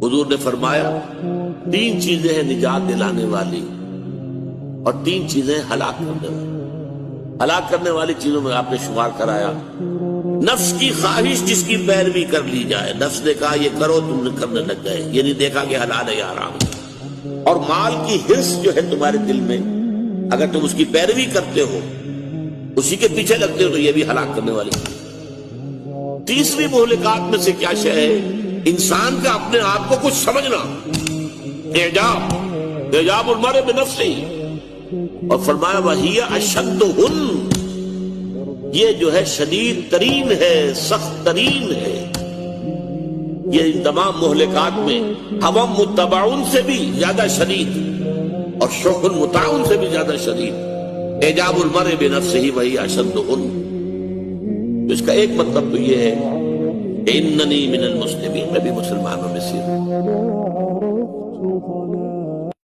حضور نے فرمایا تین چیزیں ہیں نجات دلانے والی اور تین چیزیں ہلاک کرنے والی۔ ہلاک کرنے والی چیزوں میں آپ نے شمار کرایا نفس کی خواہش جس کی پیروی کر لی جائے، نفس نے کہا یہ کرو تم نے کرنے لگ گئے، یہ نہیں دیکھا کہ حلال ہے یا حرام ہے۔ اور مال کی حرص جو ہے تمہارے دل میں، اگر تم اس کی پیروی کرتے ہو، اسی کے پیچھے لگتے ہو، تو یہ بھی ہلاک کرنے والی۔ تیسری مہلکات میں سے کیا شے ہے؟ انسان کا اپنے آپ کو کچھ سمجھنا، اعجاب المرء بنفسہ، اور فرمایا وَهِيَ أَشَدُّهُنَّ، یہ جو ہے شدید ترین ہے، سخت ترین ہے۔ یہ ان تمام مہلکات میں ہوا متبعون سے بھی زیادہ شدید اور شوق مطاعون سے بھی زیادہ شدید، اعجاب المرء بنفسہ وَهِيَ أَشَدُّهُنَ۔ اس کا ایک مطلب تو یہ ہے کہ اننی من المسلمین، میں بھی مسلمانوں میں سے ہوں۔